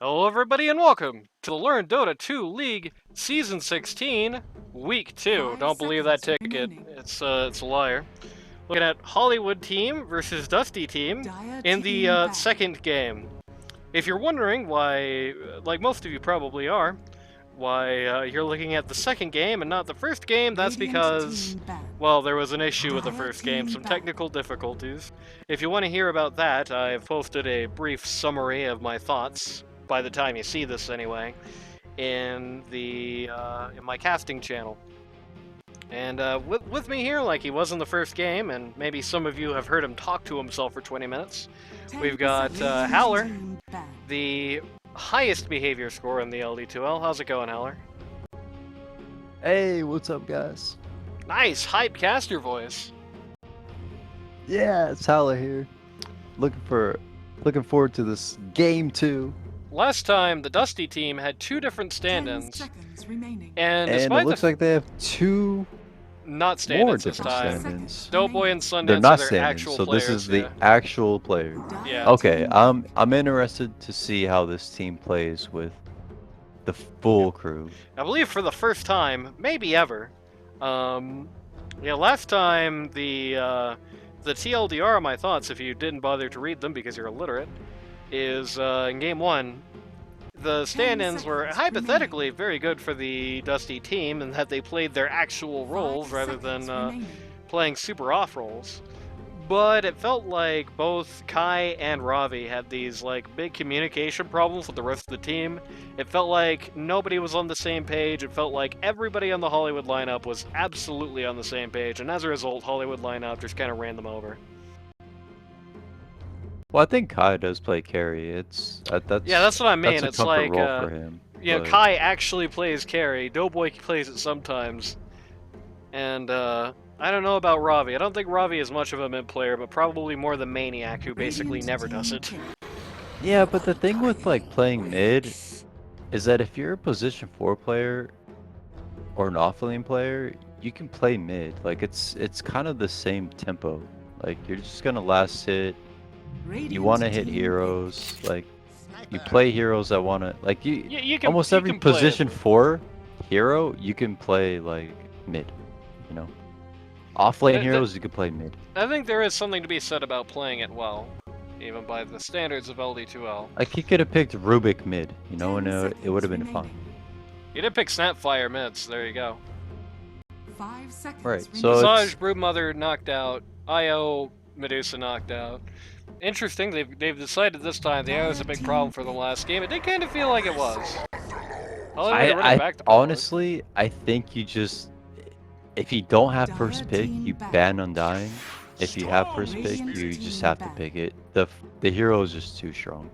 Hello everybody and welcome to the Learn Dota 2 League Season 16, Week 2. Don't believe that ticket. It's a liar. Looking at Hollywood team versus Dusty team in the second game. If you're wondering why, like most of you probably are, why you're looking at the second game and not the first game, that's because, well, there was an issue with the first game, some technical difficulties. If you want to hear about that, I've posted a brief summary of my thoughts, by the time you see this anyway, in my casting channel. And with me here, like he was in the first game, and maybe some of you have heard him talk to himself for 20 minutes, we've got Howler, the highest behavior score in the LD2L. How's it going, Howler? Hey, what's up, guys? Nice, hype caster voice. Yeah, it's Howler here. Looking forward to this game 2. Last time, the Dusty team had two different stand-ins, and it looks like they have two not more stand-ins this different time. stand-ins. Doughboy and Sundance They're not are their stand-ins, actual so players. this is the actual player. Yeah. Okay, I'm interested to see how this team plays with the full crew. I believe for the first time, maybe ever. Yeah, last time the TLDR of my thoughts, if you didn't bother to read them because you're illiterate, is in game 1. The stand-ins were hypothetically very good for the Dusty team in that they played their actual roles rather than playing super off roles. But it felt like both Kai and Ravi had these like big communication problems with the rest of the team. It felt like nobody was on the same page. It felt like everybody on the Hollywood lineup was absolutely on the same page, and as a result, Hollywood lineup just kind of ran them over. Well, I think Kai does play carry. That's what I mean. That's a comfort role for him. You know, Kai actually plays carry. Doughboy plays it sometimes, and I don't know about Ravi. I don't think Ravi is much of a mid player, but probably more the maniac who basically never does it. Yeah, but the thing with like playing mid is that if you're a position 4 player or an offlane player, you can play mid. Like it's kind of the same tempo. Like you're just gonna last hit. You want to hit heroes. Like you play heroes that want to like you can, almost every position 4 hero you can play like mid. You know, offlane heroes you can play mid. I think there is something to be said about playing it well, even by the standards of LD2L. Like he could have picked Rubik mid, you know, and it would have been fine. You did pick Snapfire mids. There you go. 5 seconds. Right. So Visage, Broodmother knocked out. IO, Medusa knocked out. Interesting. They've decided this time the IO is a big problem for the last game. It did kind of feel like it was. I honestly, I think you just, if you don't have first pick, you ban Undying. If you have first pick, you just have to pick it. The hero is just too strong.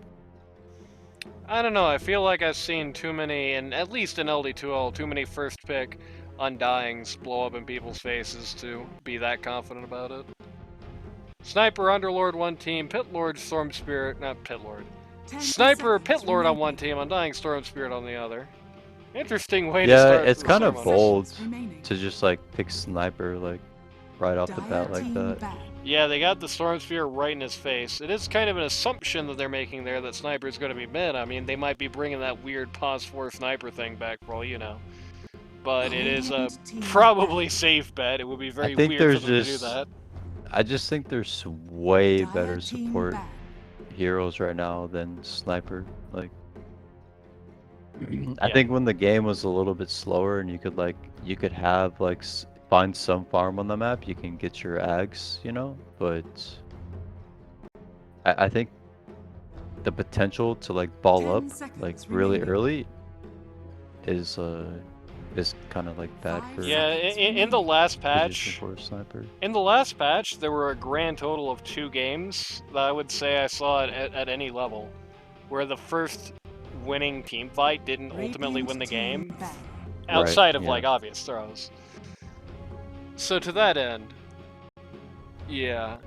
I don't know. I feel like I've seen too many, and at least in LD2L, too many first pick Undyings blow up in people's faces to be that confident about it. Sniper, Underlord one team, Pitlord, Storm Spirit, not Pitlord. Sniper, Pitlord on one team, Undying, Storm Spirit on the other. Interesting way to start. Yeah, it's kind of bold to just like pick Sniper like right off the bat like that. Yeah, they got the Storm Sphere right in his face. It is kind of an assumption that they're making there that Sniper is going to be mid. I mean, they might be bringing that weird pause 4 Sniper thing back for all you know. But it is a probably safe bet. It would be very weird for them to do that. I just think there's way better support heroes right now than Sniper. Like, I think when the game was a little bit slower and you could have like find some farm on the map, you can get your ags, you know. But I think the potential to like ball up like really early is kind of like bad for in the last patch. For a sniper. In the last patch, there were a grand total of 2 games that I would say I saw at any level, where the first winning team fight didn't ultimately win the game, outside of like obvious throws. So to that end, yeah,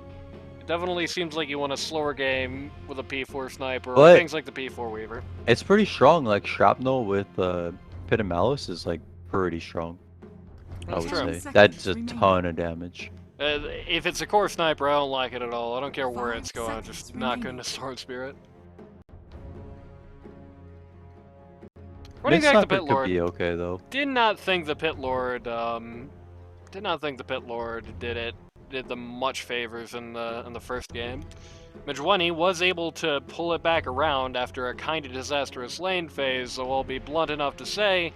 it definitely seems like you want a slower game with a P4 sniper or things like the P4 Weaver. It's pretty strong. Like Shrapnel with Pit of Malice is like pretty strong. That's I true. would say that's a ton of damage. If it's a core sniper, I don't like it at all. I don't care where it's going. I'm just not good into Storm Spirit. Running back the Mid-sniper Pit could Lord. be okay though. Did not think the Pit Lord did them much favors in the first game. Majwani was able to pull it back around after a kind of disastrous lane phase, so I'll be blunt enough to say,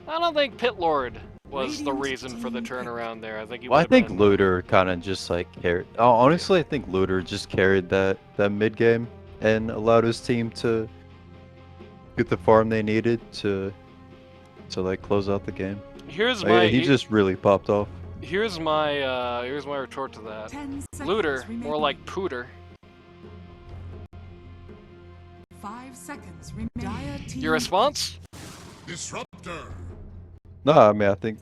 I don't think Pit Lord was the reason for the turnaround there. I think he Well, I would have think been. Looter kind of just like carried. Oh, honestly, I think Looter just carried that mid game and allowed his team to get the farm they needed to like close out the game. Here's Like, my he just really popped off. here's my retort to that. 10 seconds Looter, more remaining. like Pooter. 5 seconds remaining. Dire team Your response? Disruptor. No, I mean I think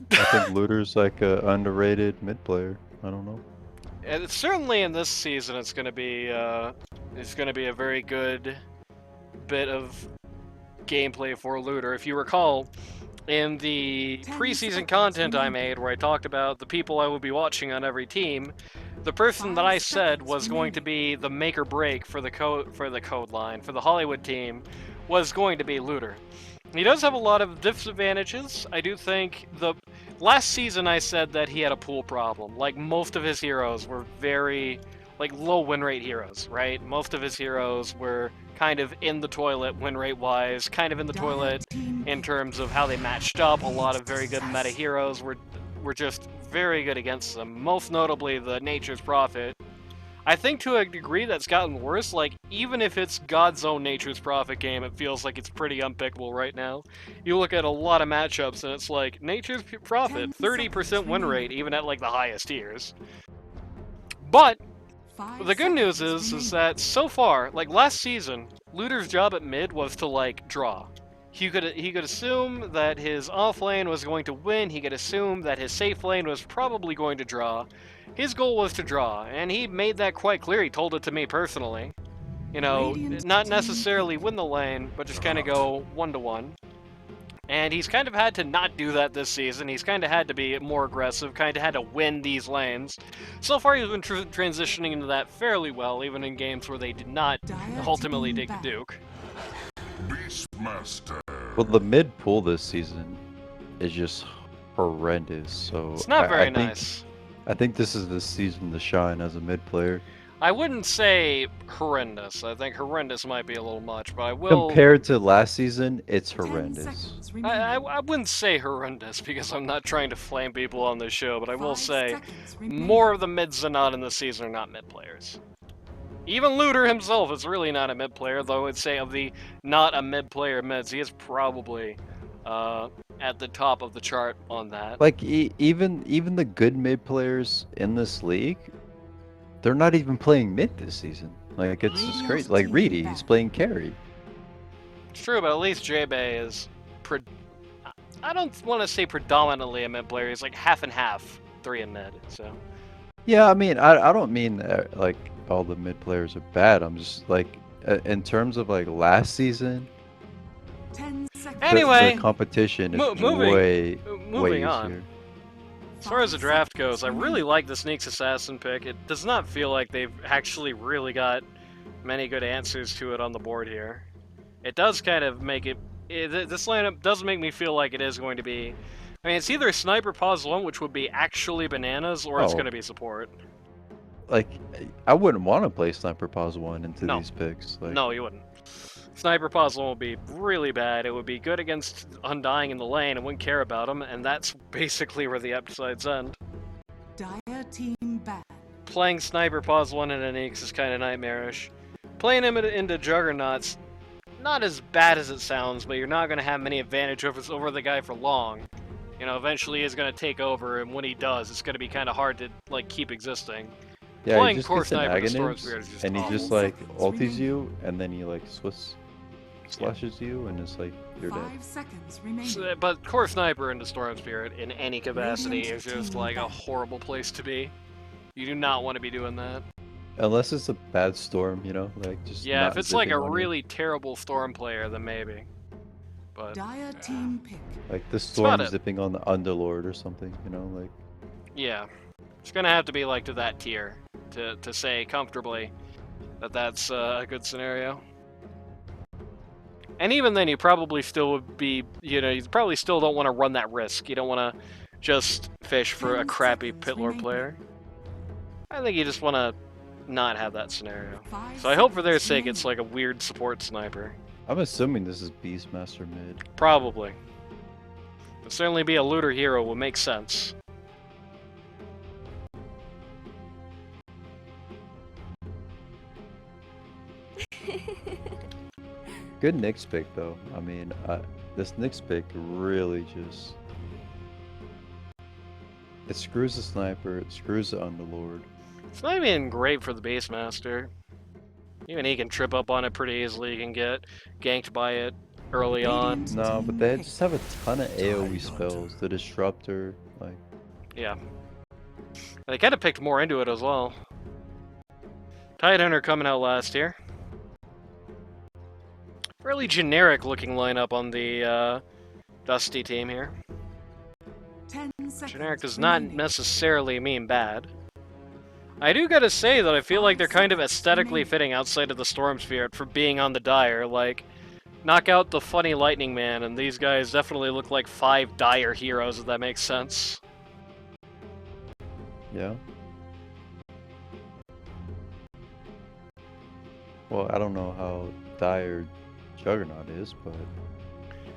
Looter's like a underrated mid player. I don't know. And it's certainly in this season, it's gonna be a very good bit of gameplay for Looter. If you recall, in the 10 preseason seconds content I remaining. made, where I talked about the people I would be watching on every team, the person that 5 I said seconds was going to be the make or break for the code line for the Hollywood team was going to be Looter. He does have a lot of disadvantages. I do think last season I said that he had a pool problem. Like, most of his heroes were very, like, low win rate heroes, right? Most of his heroes were kind of in the toilet win rate wise, kind of in the Dire toilet team in terms of how they matched up. A lot of very good meta heroes were just very good against them. Most notably the Nature's Prophet. I think to a degree that's gotten worse. Like, even if it's God's own Nature's Prophet game, it feels like it's pretty unpickable right now. You look at a lot of matchups and it's like, Nature's Prophet, 30% win rate, even at like the highest tiers. But 5 the good news seconds is remaining. that so far, like last season, Looter's job at mid was to like draw. He could assume that his off lane was going to win. He could assume that his safe lane was probably going to draw. His goal was to draw, and he made that quite clear. He told it to me personally. You know, Radiant not team necessarily pick. win the lane, but just kind of go 1-1. And he's kind of had to not do that this season. He's kind of had to be more aggressive, kind of had to win these lanes. So far, he's been transitioning into that fairly well, even in games where they did not Dire ultimately team take the back. Duke. Beastmaster. Well, the mid pool this season is just horrendous. So It's not very I think, nice. I think this is the season to shine as a mid player. I wouldn't say horrendous. I think horrendous might be a little much, but I will. Compared to last season, it's 10 horrendous. seconds I remaining. wouldn't say horrendous because I'm not trying to flame people on this show, but I will 5 say seconds remaining. more of the mids than not in this season are not mid players. Even Looter himself is really not a mid player, though I'd say of the not a mid player mids, he is probably at the top of the chart on that. Like even the good mid players in this league, they're not even playing mid this season. Like it's just crazy. Like Team Reedy, he's back. playing carry. It's true, but at least J-Bay is I don't want to say predominantly a mid player. He's like half and half, 3 in mid, so. Yeah, I mean, I don't mean that like all the mid players are bad. I'm just like in terms of like last season, 10 seconds. Anyway, the competition is moving way moving on. easier. As far as the 5 draft seconds goes, I really remaining. like the Sneaks Assassin pick. It does not feel like they've actually really got many good answers to it on the board here. It does kind of make this lineup does make me feel like it is going to be. I mean, it's either Sniper Pause 1, which would be actually bananas, or it's Oh. going to be support. Like I wouldn't want to play Sniper Pause 1 into No. these picks. Like, No, you wouldn't. Sniper Pause 1 would be really bad. It would be good against Undying in the lane and wouldn't care about him, and that's basically where the upsides end. Dire team back. Playing Sniper Pause 1 in Enix is kind of nightmarish. Playing him into Juggernauts, not as bad as it sounds, but you're not going to have many advantage over the guy for long. You know, eventually he's going to take over, and when he does, it's going to be kind of hard to like keep existing. yeah, playing he just Core gets an Sniper to Storm Aghanim, Spirit is just and he awful. just like 10 seconds ulties remaining. you, and then he like slashes you, and it's like you're dead. 5 seconds remaining. But Core Sniper into Storm Spirit in any capacity Radiant is just team like a back. horrible place to be. You do not want to be doing that. Unless it's a bad storm, you know, like just Yeah, not if it's like a zipping on you. really terrible Storm player, then maybe. But Dire team pick. Like the about storm it. zipping on the Underlord or something, you know, like yeah, it's gonna have to be like to that tier to say comfortably that that's a good scenario. And even then, you probably still would be, you know, you probably still don't want to run that risk. You don't want to just fish for a 10 crappy seconds pit lord remaining. player. I think you just want to not have that scenario. 5 So I hope for their seconds sake it's remaining. like a weird support sniper. I'm assuming this is Beastmaster mid. Probably. It'd certainly be a looter hero would make sense. Good Nyx pick though. I mean, this Nyx pick really just it screws the sniper, it screws the underlord. It's not even great for the Beastmaster. Even he can trip up on it pretty easily. He can get ganked by it early on. Radiant No, team but they pick. just have a ton of AoE spells. The Disruptor, like Yeah. They kind of picked more into it as well. Tidehunter coming out last here. Fairly generic looking lineup on the Dusty team here. 10 seconds Generic does not remaining. necessarily mean bad. I do gotta say that I feel like they're kind of 5 seconds aesthetically remaining. fitting outside of the Storm Spirit for being on the Dire. Like, knock out the funny Lightning Man, and these guys definitely look like 5 Dire heroes, if that makes sense. yeah. Well, I don't know how dire Juggernaut is, but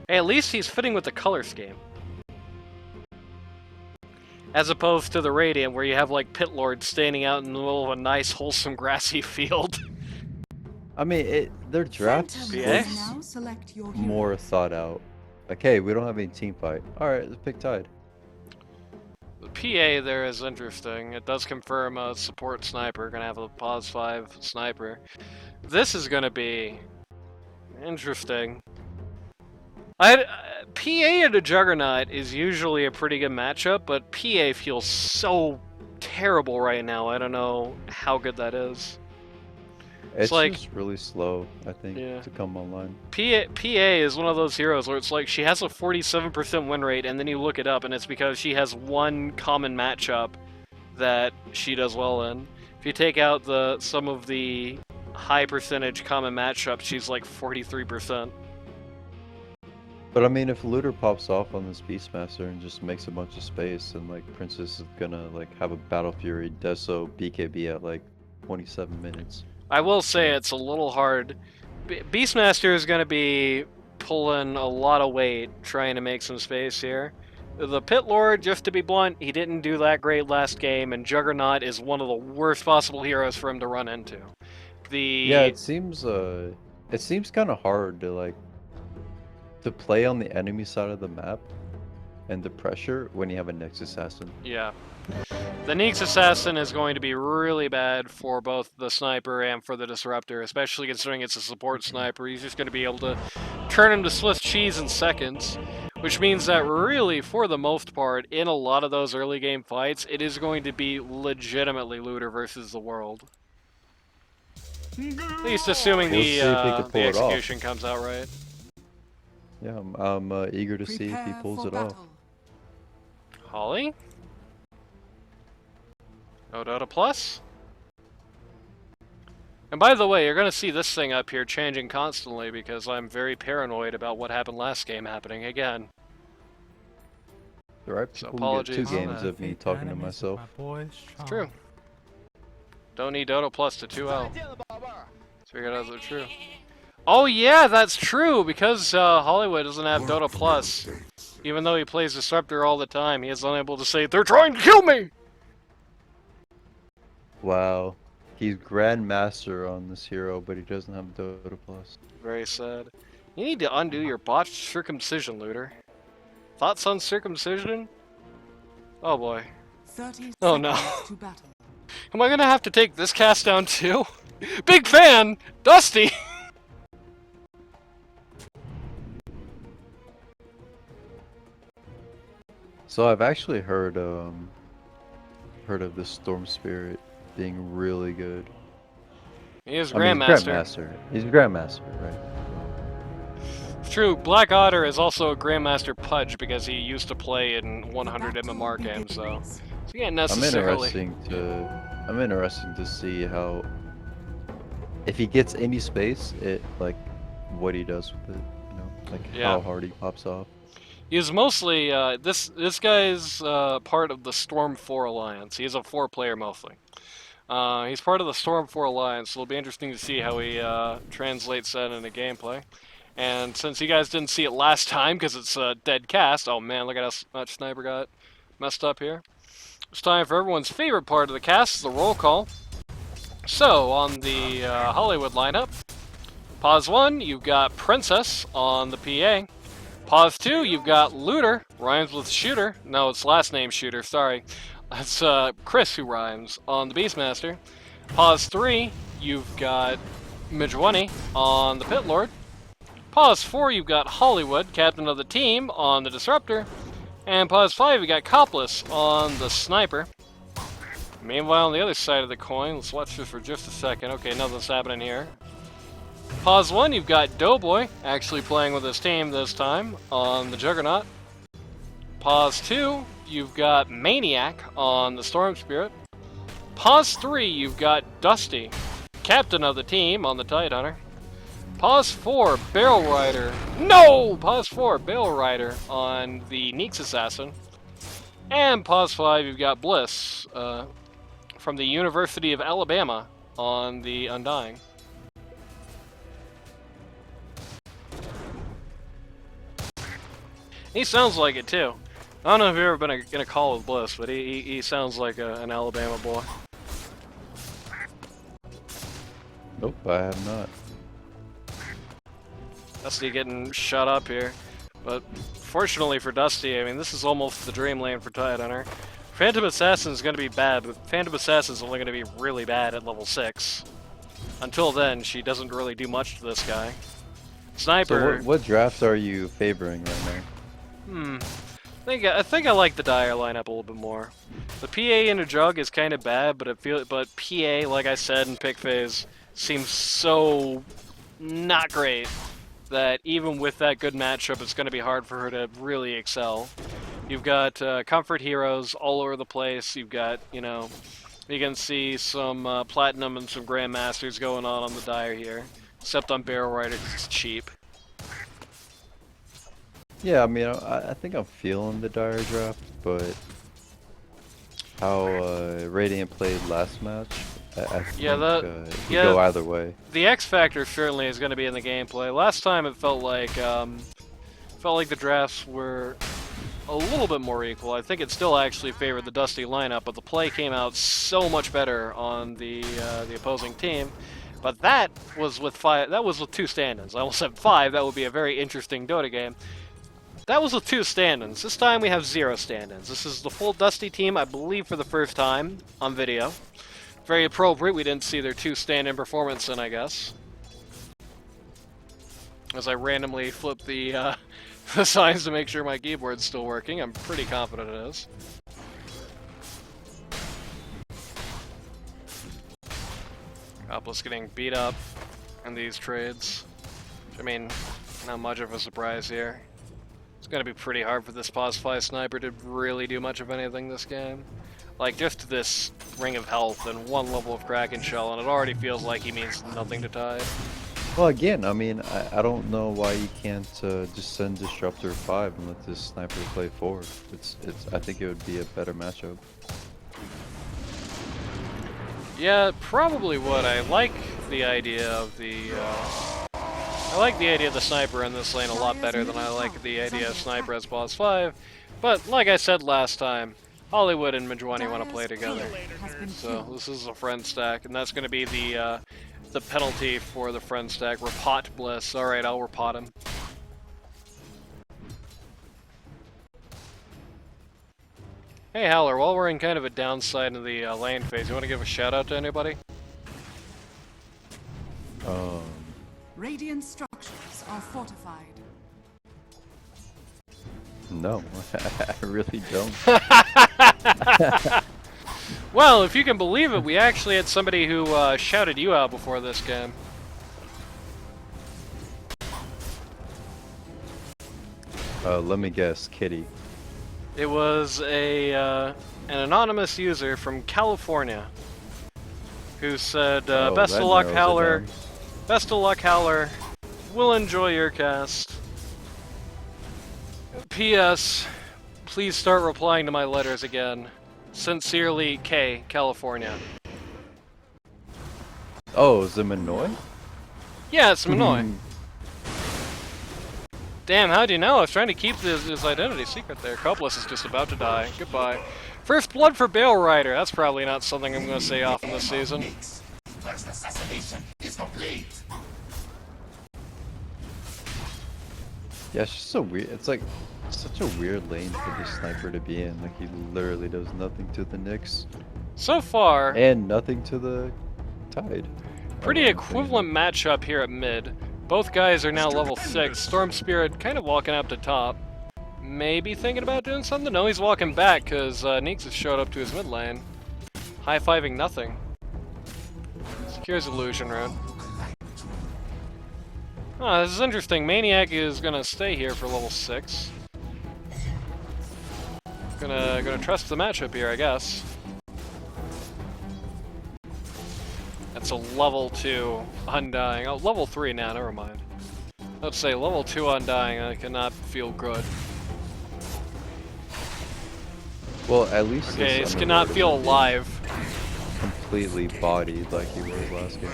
Hey, at least he's fitting with the color scheme. As opposed to the Radiant, where you have like Pit Lord standing out in the middle of a nice, wholesome, grassy field. I mean, their drafts Phantom Yeah. must now select your more heroes. thought out. Like, hey, we don't have any team fight. All right, let's pick Tide. The PA there is interesting. It does confirm a support sniper. Gonna have a pause 5 sniper. This is gonna be interesting. PA and a Juggernaut is usually a pretty good matchup, but PA feels so terrible right now. I don't know how good that is. It's like- just really slow, I think, Yeah. to come online. PA is one of those heroes where it's like she has a 47% win rate, and then you look it up, and it's because she has one common matchup that she does well in. If you take out some of the high percentage common matchups, she's like 43%. But I mean, if Looter pops off on this Beastmaster and just makes a bunch of space, and like Princess is gonna like have a Battle Fury Deso BKB at like 27 minutes. I will say it's a little hard. Beastmaster is going to be pulling a lot of weight trying to make some space here. The Pit Lord, just to be blunt, he didn't do that great last game, and Juggernaut is one of the worst possible heroes for him to run into. Yeah, it seems kind of hard to play on the enemy side of the map and the pressure when you have a Nyx Assassin. Yeah. The Nyx Assassin is going to be really bad for both the sniper and for the disruptor, especially considering it's a support sniper. He's just going to be able to turn him to Swiss cheese in seconds, which means that really, for the most part, in a lot of those early game fights, it is going to be legitimately looter versus the world. At least assuming We'll see if he can the pull it off. execution comes out right. Yeah, I'm eager to see if he Prepare pulls for it off. battle. Holly? No Dota Plus? And by the way, you're going to see this thing up here changing constantly because I'm very paranoid about what happened last game happening again. The right So people will get 2 apologies. games of me talking to myself. It's true. Don't need Dota Plus to 2L. Figured out that's true. Oh yeah, that's true, because Hollywood doesn't have Dota Plus. Even though he plays Disruptor all the time, he is unable to say, "They're trying to kill me!" Wow. He's Grandmaster on this hero, but he doesn't have Dota Plus. Very sad. You need to undo your botched circumcision, Looter. Thoughts on circumcision? Oh boy. 30 Oh, no. seconds to battle. Am I gonna have to take this cast down too? Big fan! Dusty! So I've actually heard of the Storm Spirit being really good. He is I mean, Grandmaster. He's Grandmaster, right? True, Black Otter is also a Grandmaster Pudge because he used to play in 100 MMR games, so he can't necessarily. I'm interested to see how if he gets any space, what he does with it. You know, like Yeah. how hard he pops off. He's mostly this guy's part of the Storm 4 Alliance. He's a 4-player mostly. He's part of the Storm 4 Alliance, so it'll be interesting to see how he translates that into gameplay. And since you guys didn't see it last time because it's a dead cast, oh man, look at how much Sniper got messed up here. It's time for everyone's favorite part of the cast, the roll call. So, on the Hollywood lineup, pause 1, you've got Princess on the PA. Pause 2, you've got Looter, rhymes with Shooter. No, it's last name Shooter, sorry. That's Chris who rhymes on the Beastmaster. Pause 3, you've got Mijwani on the Pit Lord. Pause 4, you've got Hollywood, captain of the team, on the Disruptor. And pause 5, you got Copless on the Sniper. Meanwhile, on the other side of the coin, let's watch this for just a second. Okay, nothing's happening here. Pause 1, you've got Doughboy, actually playing with his team this time, on the Juggernaut. Pause 2, you've got Maniac on the Storm Spirit. Pause 3, you've got Dusty, captain of the team, on the Tidehunter. Pause 4, Barrel Rider. No! Pause 4, Barrel Rider on the Neeks Assassin. And pause 5, you've got Bliss from the University of Alabama on the Undying. He sounds like it too. I don't know if you've ever been in a call with Bliss, but he sounds like an Alabama boy. Nope, I have not. Dusty getting shut up here. But fortunately for Dusty, I mean, this is almost the dream lane for Tidehunter. Phantom Assassin is going to be bad, but Phantom Assassin is only going to be really bad at level 6. Until then, she doesn't really do much to this guy. Sniper... So what drafts are you favoring right now? I think I like the Dire lineup a little bit more. The PA in a Jug is kind of bad, but PA, like I said in pick phase, seems so not great that even with that good matchup, it's going to be hard for her to really excel. You've got comfort heroes all over the place. You've got, you know, you can see some Platinum and some Grandmasters going on the Dire here. Except on Barrel Rider, 'cause it's cheap. Yeah, I mean, I think I'm feeling the Dire draft, but how Radiant played last match, I think it could go either way. The X factor certainly is going to be in the gameplay. Last time it felt like the drafts were a little bit more equal. I think it still actually favored the Dusty lineup, but the play came out so much better on the opposing team. But that was with 2 stand-ins. I almost said 5. That would be a very interesting Dota game. That was with 2 stand-ins. This time we have 0 stand-ins. This is the full Dusty team, I believe, for the first time on video. Very appropriate. We didn't see their 2 stand-in performance in, I guess. As I randomly flip the signs to make sure my keyboard's still working. I'm pretty confident it is. Copless getting beat up in these trades. I mean, not much of a surprise here. It's gonna be pretty hard for this pause 5 Sniper to really do much of anything this game. Like, just this Ring of Health and 1 level of Kraken Shell, and it already feels like he means nothing to Tide. Well, again, I mean, I don't know why you can't just send Disruptor 5 and let this Sniper play 4. I think it would be a better matchup. Yeah, probably would. I like the idea of the Sniper in this lane a lot better than I like the idea of Sniper as boss 5. But like I said last time, Hollywood and Mijwani want to play together. So this is a friend stack, and that's going to be the penalty for the friend stack. Repot Bliss. All right, I'll repot him. Hey Howler, while we're in kind of a downside of the lane phase, you want to give a shout out to anybody? Radiant structures are fortified. No, I really don't. Well, if you can believe it, we actually had somebody who shouted you out before this game. Let me guess, Kitty. It was an anonymous user from California who said, "Best of luck, Howler. Best of luck, Howler. will enjoy your cast. P.S. Please start replying to my letters again. Sincerely, K, California. Oh, is it Minoy? Yeah, it's Minoy. Damn, how'd you know? I was trying to keep his identity secret there. Copless is just about to die. Goodbye. First blood for Bale Rider. That's probably not something I'm going to say often this season. First assassination is complete. Yeah, it's just so weird. It's like such a weird lane for the sniper to be in. Like he literally does nothing to the Nyx So far, and nothing to the Tide. pretty equivalent matchup here at mid. Both guys are now level 6. Storm Spirit kind of walking up to top. Maybe thinking about doing something? No, he's walking back because Neeks has showed up to his mid lane. High-fiving nothing. Secures illusion rune. Oh, this is interesting. Maniac is gonna stay here for level 6. Gonna trust the matchup here, I guess. That's a level 2 Undying. Oh, level 3 now, never mind. Let's say level 2 Undying, I cannot feel good. Well, at least Okay, this this cannot feel alive. completely bodied like he was last game.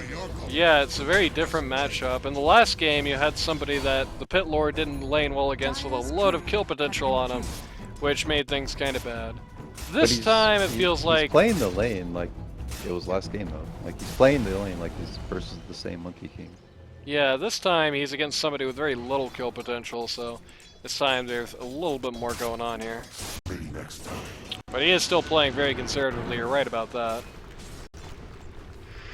Yeah, it's a very different matchup. In the last game, you had somebody that the Pit Lord didn't lane well against with a load of kill potential on him, which made things kind of bad. This time, it feels like... He's playing the lane like it was last game, though. Like, he's playing the lane like he's versus the same Monkey King. Yeah, this time he's against somebody with very little kill potential, so this time there's a little bit more going on here. But he is still playing very conservatively, you're right about that.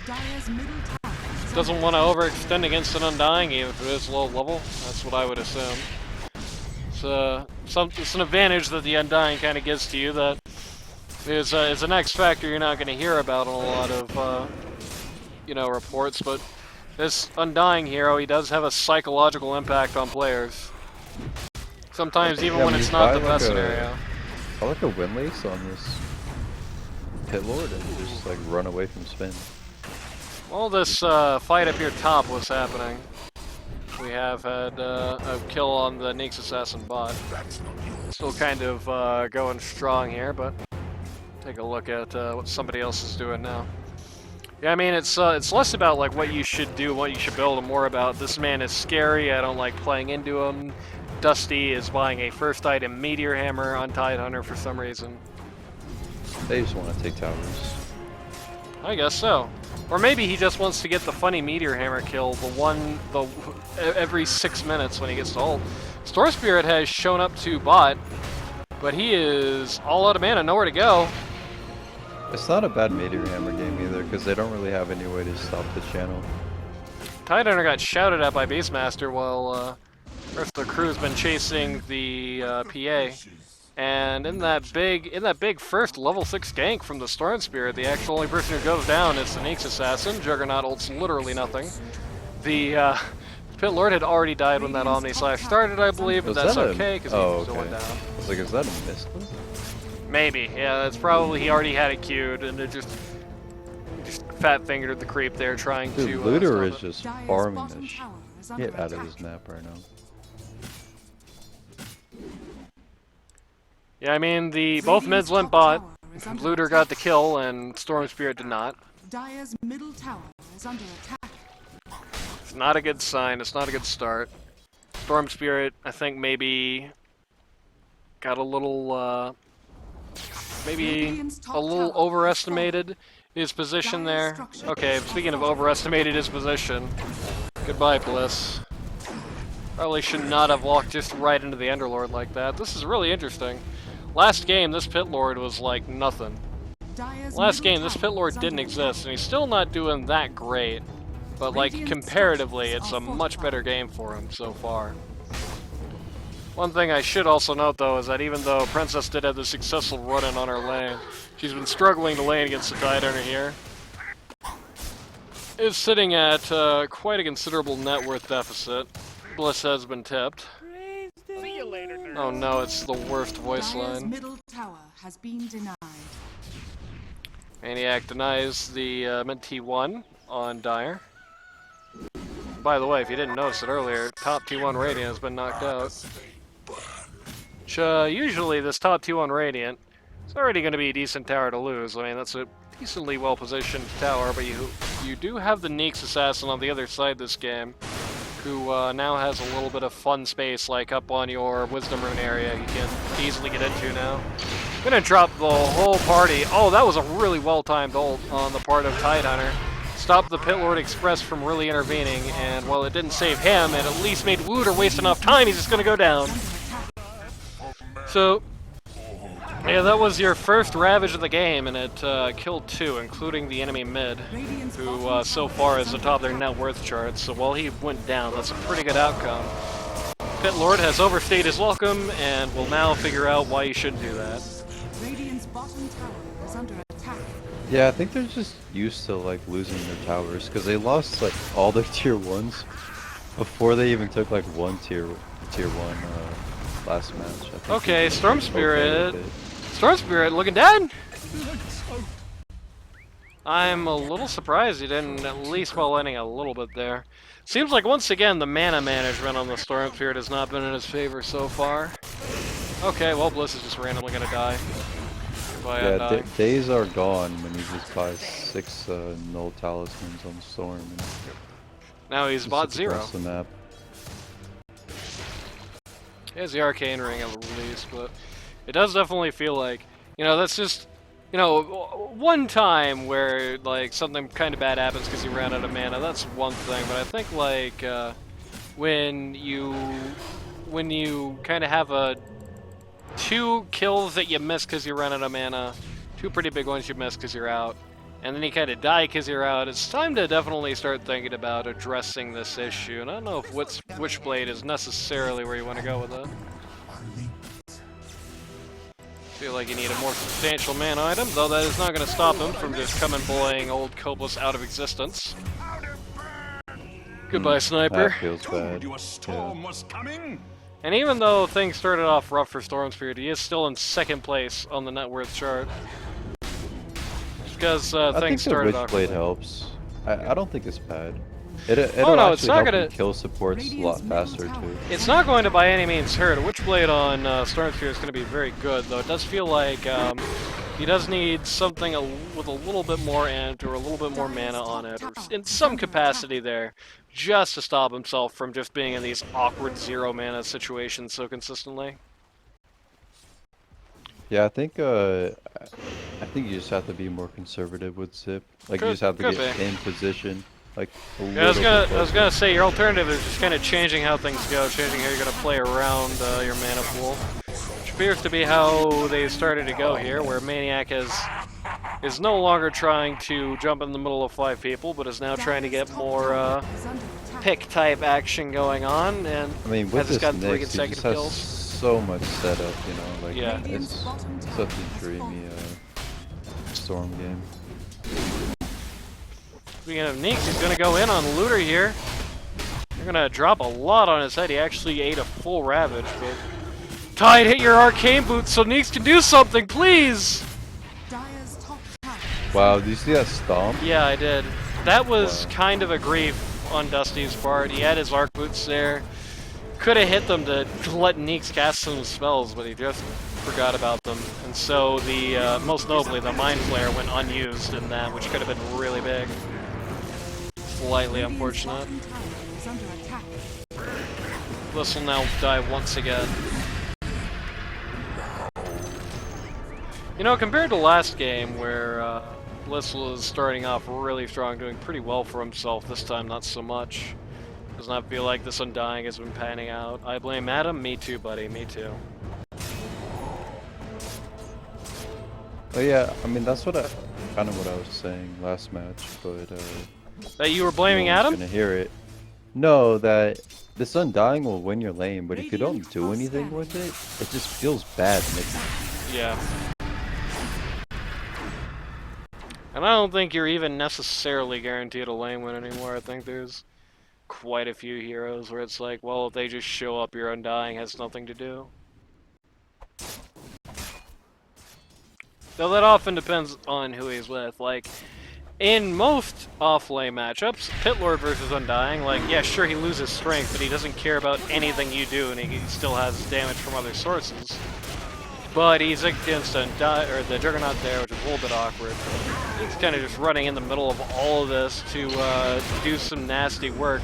Dire's middle tower is Doesn't want to overextend against an Undying, even if it is low level. That's what I would assume. It's an advantage that the Undying kind of gives to you that is an X factor you're not going to hear about in a lot of, reports, but this Undying hero, he does have a psychological impact on players. Sometimes even when it's not the best scenario. I like a Windlace on this Pit Lord and just like run away from spin. While this fight up here top was happening, we have had a kill on the Nyx Assassin bot. Still kind of going strong here, but take a look at what somebody else is doing now. Yeah, I mean, it's less about like what you should do, what you should build, and more about this man is scary, I don't like playing into him. Dusty is buying a first item Meteor Hammer on Tidehunter for some reason. They just want to take towers. I guess so. Or maybe he just wants to get the funny Meteor Hammer kill, every 6 minutes when he gets to ult. Storm Spirit has shown up to bot, but he is all out of mana, nowhere to go. It's not a bad Meteor Hammer game either, because they don't really have any way to stop the channel. Tidehunter got shouted at by Beastmaster while the rest of the crew's been chasing the PA. And in that big first level 6 gank from the Storm Spirit, the actual only person who goes down is the Nyx Assassin. Juggernaut ults literally nothing. The Pit Lord had already died when that Omni Slash started, I believe, but that's okay because he still went down. I was like, is that a miss? Maybe, yeah, that's probably, he already had it queued, and it just fat-fingered the creep there trying Dude, to Looter is stop it. just Dire's farming bottom the tower is under shit out of attack. his map right now. Yeah, I mean, both mids went bot. Looter got the kill, and Storm Spirit did not. Dire's middle tower is under attack. It's not a good sign. It's not a good start. Storm Spirit, I think, maybe got a little, overestimated his position there. Okay, speaking of overestimated his position, goodbye, Bliss. Probably should not have walked just right into the Underlord like that. This is really interesting. Last game, this Pit Lord was like nothing. Last game, this Pit Lord didn't exist, and he's still not doing that great. But like, comparatively, it's a much better game for him so far. One thing I should also note, though, is that even though Princess did have the successful run-in on her lane, she's been struggling to lane against the Tidehunter here. Is sitting at quite a considerable net worth deficit. Bliss has been tipped. See you later, nerd. Oh no, it's the worst voice Dire's line. middle tower has been denied. Maniac denies the mid T1 on Dire. by the way, if you didn't notice it earlier, top T1 Radiant has been knocked out. Which, usually this top T1 Radiant is already going to be a decent tower to lose. I mean, that's a decently well-positioned tower, but you do have the Neeks Assassin on the other side this game, who now has a little bit of fun space, like up on your Wisdom Rune area you can easily get into now. Gonna drop the whole party. Oh, that was a really well-timed ult on the part of Tidehunter. Stopped the Pit Lord Express from really intervening, and while it didn't save him, it at least made Wooter waste enough time, he's just gonna go down. So, yeah, that was your first Ravage of the game, and it killed 2, including the enemy mid, who so far is atop their net worth chart. So while he went down, that's a pretty good outcome. Pit Lord has overstayed his welcome, and will now figure out why he shouldn't do that. Radiant's bottom tower is under attack. Yeah, I think they're just used to like losing their towers because they lost like all their tier 1s before they even took like one tier 1 last match. I think Okay, Storm Spirit. Storm Spirit looking dead. I'm a little surprised he didn't at least while landing a little bit there. Seems like once again the mana management on the Storm Spirit has not been in his favor so far. Okay, well Bliss is just randomly gonna die. Yeah, days are gone when he just buys 6 null talismans on Storm. And now he's bought 0. across the map. He has the Arcane Ring at the release, but it does definitely feel like, you know, that's just, you know, one time where, like, something kind of bad happens because you ran out of mana, that's one thing, but I think, like, when you kind of have 2 kills that you miss because you ran out of mana, 2 pretty big ones you miss because you're out, and then you kind of die because you're out, it's time to definitely start thinking about addressing this issue, and I don't know if Witchblade is necessarily where you want to go with it. Feel like you need a more substantial mana item, though that is not going to stop him from just coming blowing old Koblis out of existence. Goodbye, Sniper. That feels bad. You a storm was coming? And even though things started off rough for Storm Spirit, he is still in 2nd place on the net worth chart. Just because things started off. I think the Witchblade helps. I don't think it's bad. It'll no, it's actually not help gonna you kill supports a lot faster too. It's not going to by any means hurt. A Witchblade on Storm Spirit is going to be very good, though it does feel like he does need something with a little bit more int or a little bit more mana on it, or in some capacity there, just to stop himself from just being in these awkward 0 mana situations so consistently. Yeah, I think you just have to be more conservative with Zip. Like you just have to get in position. Like I was gonna say your alternative is just kind of changing how things go, changing how you're gonna play around your mana pool, which appears to be how they started to go here, where Maniac is no longer trying to jump in the middle of 5 people, but is now trying to get more pick type action going on, and I mean, with has this gotten 3 Nyx, he just consecutive has kills. so much setup, you know, like Yeah. it's such a dreamy Storm game. Speaking of Neeks, he's gonna go in on Looter here. They're gonna drop a lot on his head. He actually ate a full Ravage, but Tide, hit your arcane boots so Neeks can do something, please! Dire's top tower. Wow, do you see that stomp? Yeah, I did. That was kind of a grief on Dusty's part. He had his arc boots there. Could have hit them to let Neeks cast some spells, but he just forgot about them. And so the most notably, the Mind Flare went unused in that, which could have been really big. Slightly unfortunate. Bottom tower is under attack. Bliss will now die once again. You know, compared to last game where Bliss was starting off really strong, doing pretty well for himself, this time not so much. Does not feel like this Undying has been panning out. I blame Adam. Me too, buddy. Me too. Oh yeah, I mean that's kind of what I was saying last match, but That you were blaming no one's Adam? gonna hear it. No, that this Undying will win your lane, but if you don't do anything with it, it just feels bad. Yeah. And I don't think you're even necessarily guaranteed a lane win anymore. I think there's quite a few heroes where it's like, well, if they just show up, your Undying has nothing to do. Though that often depends on who he's with. Like, In most off-lane matchups, Pit Lord versus Undying, like, yeah, sure, he loses strength, but he doesn't care about anything you do, and he still has damage from other sources. But he's against the Juggernaut there, which is a little bit awkward. He's kind of just running in the middle of all of this to do some nasty work.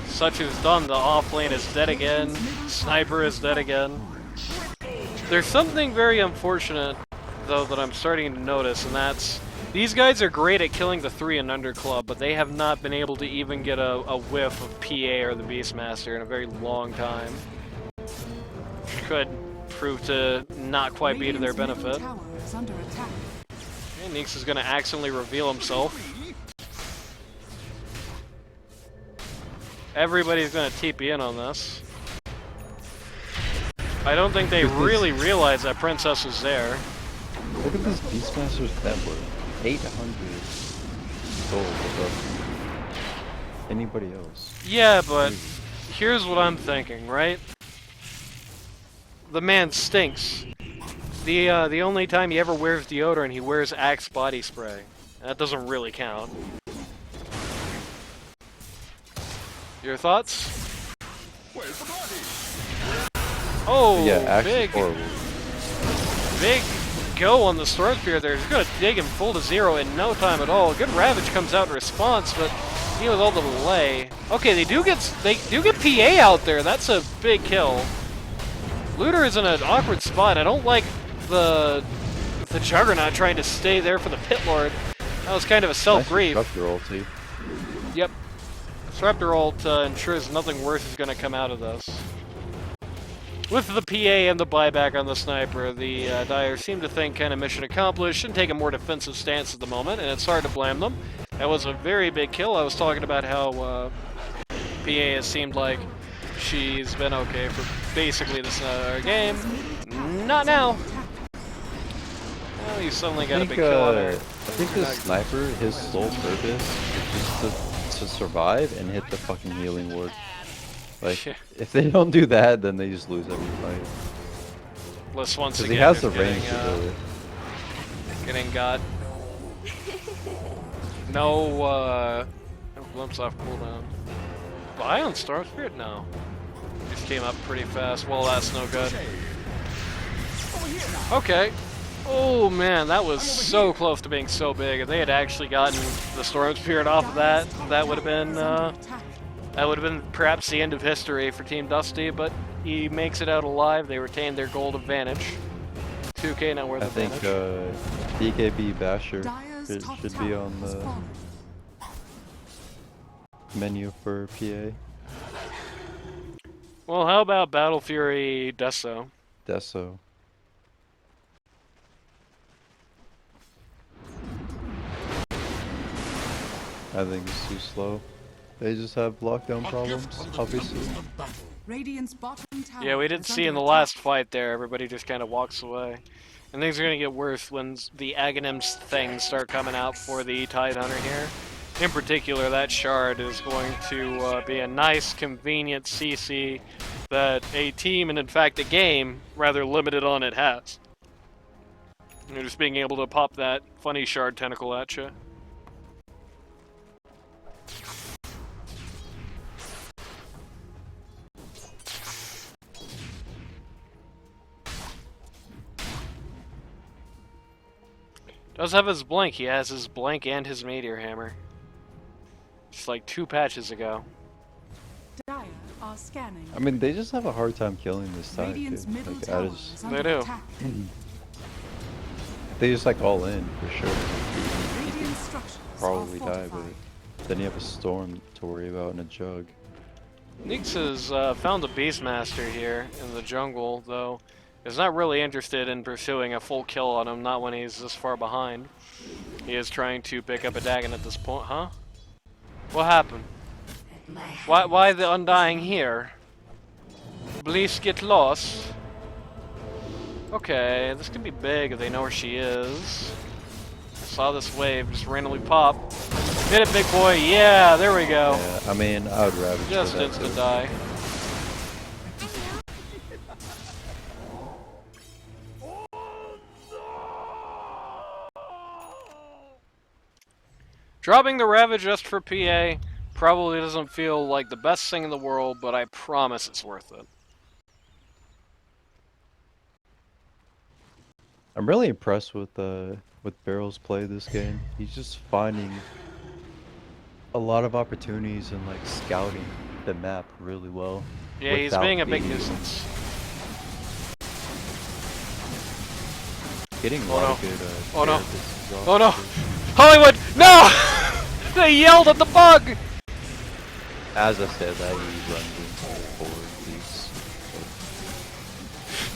Such is done, the off-lane is dead again, Sniper is dead again. There's something very unfortunate, though, that I'm starting to notice, and that's these guys are great at killing the 3 and under club, but they have not been able to even get a whiff of PA or the Beastmaster in a very long time. Could prove to not quite be to their benefit. And Neeks is going to accidentally reveal himself. Everybody's going to TP in on this. I don't think they really realize that Princess is there. Look at this Beastmaster's net worth. 800 gold above anybody else. Yeah, but here's what I'm thinking, right? The man stinks. The only time he ever wears deodorant, he wears Axe body spray. That doesn't really count. Your thoughts? Oh, yeah, Axe big, is horrible. big go on the Storm Spear there. He's gonna dig him full to 0 in no time at all. Good Ravage comes out in response, but even with all the delay. Okay, they do get PA out there. That's a big kill. Looter is in an awkward spot. I don't like the Juggernaut trying to stay there for the Pit Lord. That was kind of a self-grief. Nice disruptor ulti. Yep. Disruptor ult ensures nothing worse is going to come out of this. With the PA and the buyback on the Sniper, the Dire seem to think kind of mission accomplished and take a more defensive stance at the moment, and it's hard to blame them. That was a very big kill. I was talking about how PA has seemed like she's been okay for basically this game. Not now. Well, you suddenly got a big kill on her. I think the Sniper, his sole purpose is just to survive and hit the fucking healing ward. Like, if they don't do that, then they just lose every fight. Bliss once Because again he has the getting, range to do it. getting got. No glimpse off cooldown. Buy on Storm Spirit? No. Just came up pretty fast. Well, that's no good. Okay. Oh man, that was so close to being so big. If they had actually gotten the Storm Spirit off of that, that would have been perhaps the end of history for Team Dusty. But he makes it out alive. They retain their gold advantage. 2K not worth advantage. I think DKB Basher should be on the menu for PA. Well, how about Battle Fury Deso? Deso. I think it's too slow. They just have lockdown problems, obviously. Radiant's bottom tower Yeah, we did is see in the under last fight there, everybody just kind of walks away. And things are going to get worse when the Aghanims things start coming out for the Tidehunter here. In particular, that shard is going to be a nice, convenient CC that a team, and in fact a game, rather limited on it has. You're just being able to pop that funny shard tentacle at you. Does have his blink. He has his blink and his meteor hammer. Just like 2 patches ago. Dire are scanning. I mean, they just have a hard time killing this time. Radiant's middle Like, tower is They under do. attack. they just like all in for sure. Radiant structures Probably are die, fortified. but then you have a storm to worry about and a jug. Nyx has found a Beastmaster here in the jungle, though is not really interested in pursuing a full kill on him, not when he's this far behind. He is trying to pick up a Dagon at this point, huh? What happened? Why the Undying here? Blease get lost. Okay, this could be big if they know where she is. Saw this wave just randomly pop. Hit it, big boy. Yeah, there we go. Yeah, I mean, I would ravage Just for that instant too. die. Dropping the Ravage just for PA probably doesn't feel like the best thing in the world, but I promise it's worth it. I'm really impressed with Barrel's play this game. He's just finding a lot of opportunities and like scouting the map really well. Yeah, he's being a big nuisance. Getting a Oh, lot no. of good. Oh, no. therapists Oh no! off Hollywood! No! They yelled at the bug! too. As I said, that he runs into forward piece.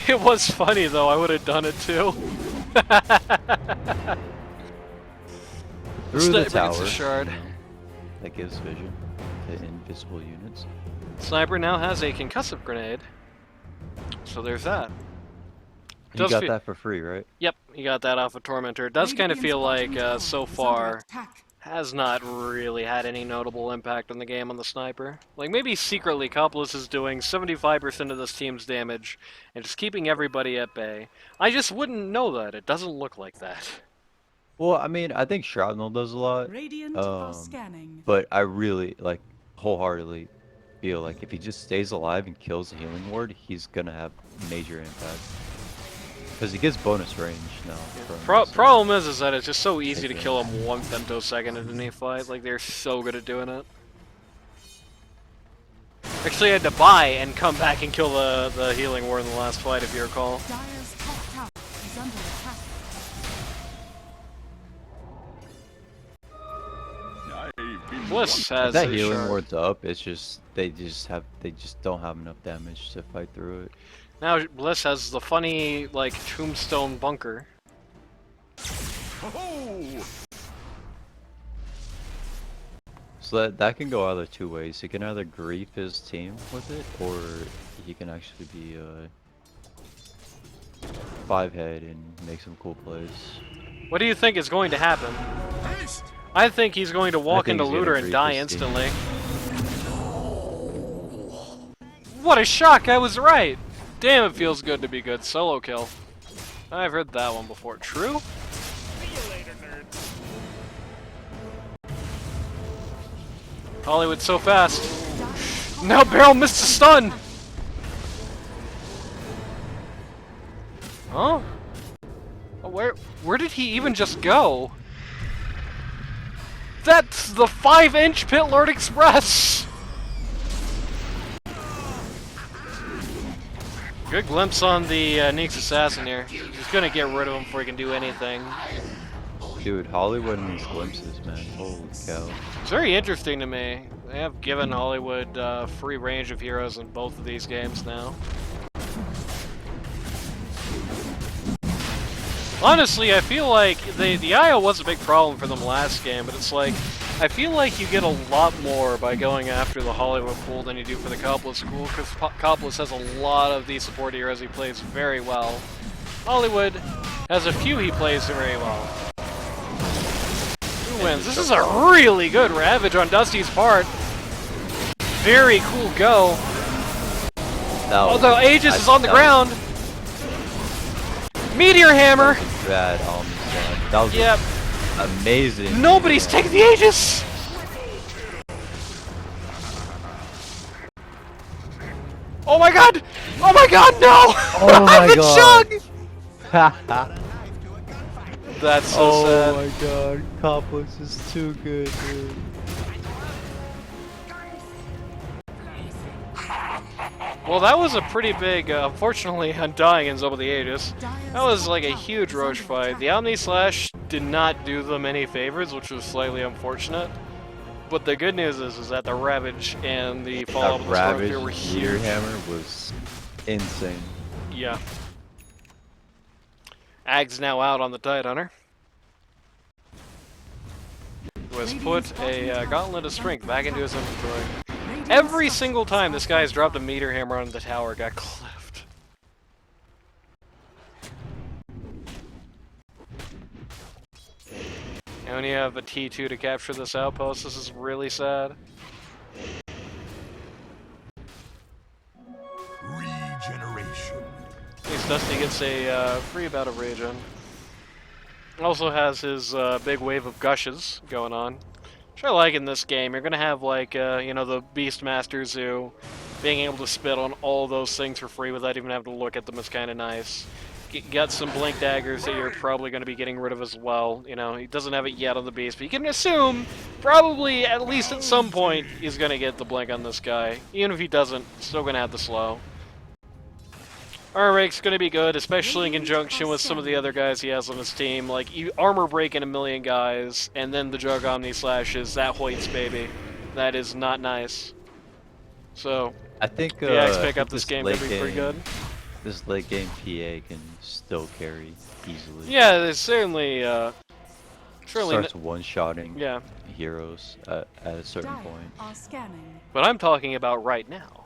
It was funny though, I would have done it too. Through the Sniper tower. gets a shard. You know, that gives vision to invisible units. Sniper now has a concussive grenade. So there's that. You Does got fe- that for free, right? Yep, he got that off of Tormentor. It does kind of feel like, so far, has not really had any notable impact on the game on the sniper. Like, maybe secretly Coppolis is doing 75% of this team's damage and just keeping everybody at bay. I just wouldn't know that. It doesn't look like that. Well, I mean, I think Shrapnel does a lot, Radiant are scanning. but I really, like, wholeheartedly feel like if he just stays alive and kills the healing ward, he's gonna have major impact. Because he gets bonus range now. Problem is that it's just so easy to kill him 1 femtosecond in any fight. Like, they're so good at doing it. Actually, I had to buy and come back and kill the healing ward in the last fight, if you recall. Dire's top tower is under attack. Bliss has that a healing shard. ward's up, it's just they just don't have enough damage to fight through it. Now Bliss has the funny, like, tombstone bunker. Oh! So that can go either two ways. He can either grief his team with it, or he can actually be 5-head and make some cool plays. What do you think is going to happen? Haste! I think he's going to walk think into he's gonna Looter and grief die his team. instantly. What a shock! I was right! Damn, it feels good to be good. Solo kill. I've heard that one before. True? See you later, nerd. Hollywood so fast. Now Barrel missed a stun! Huh? Oh, where did he even just go? That's the 5-inch Pit Lord Express! Good glimpse on the Neeks Assassin here. He's gonna get rid of him before he can do anything. Dude, Hollywood and these glimpses, man. Holy cow. It's very interesting to me. They have given Hollywood free range of heroes in both of these games now. Honestly, I feel like the IO was a big problem for them last game, but it's like, I feel like you get a lot more by going after the Hollywood pool than you do for the Coppolis pool, because Coppolis has a lot of these support heroes he plays very well. Hollywood has a few he plays very well. Who wins? This is a really good Ravage on Dusty's part. Very cool go. Although Aegis is on the ground. Meteor Hammer! Bad that was Yep. amazing. Nobody's taking the Aegis! Oh my god! Oh my god, no! Oh my The god! chug! That's so Oh sad. my god, Coppolis is too good, dude. Well, that was a pretty big, unfortunately, Undying ends up with the Aegis. That was like a huge Roche fight. The Omni Slash did not do them any favors, which was slightly unfortunate. But the good news is that the Ravage and the follow-up That with the Storm Ravage Fear were Meteor huge. Hammer was insane. Yeah. Ag's now out on the Tidehunter, who has put a Gauntlet of Strength back into his inventory. Every single time this guy's dropped a Meteor Hammer on the tower, got clipped. And when you have a T2 to capture this outpost, this is really sad. Regeneration. At least Dusty gets a free bout of regen. Also has his big wave of gushes going on. Which I like in this game. You're gonna have like, you know, the Beastmaster Zoo. Being able to spit on all those things for free without even having to look at them is kind of nice. Got some Blink Daggers that you're probably going to be getting rid of as well. You know, he doesn't have it yet on the Beast, but you can assume probably at least at some point he's going to get the Blink on this guy. Even if he doesn't, still going to have the slow. Armor Break's going to be good, especially in conjunction with some of the other guys he has on his team. Like, you armor breaking a million guys, and then the Jug Omni slashes, that hoits, baby. That is not nice. So, I think the Axe pick up this game could be pretty good. This late game PA can still carry easily. Yeah, there's certainly starts one-shotting yeah. heroes at a certain point. Are scanning. But I'm talking about right now.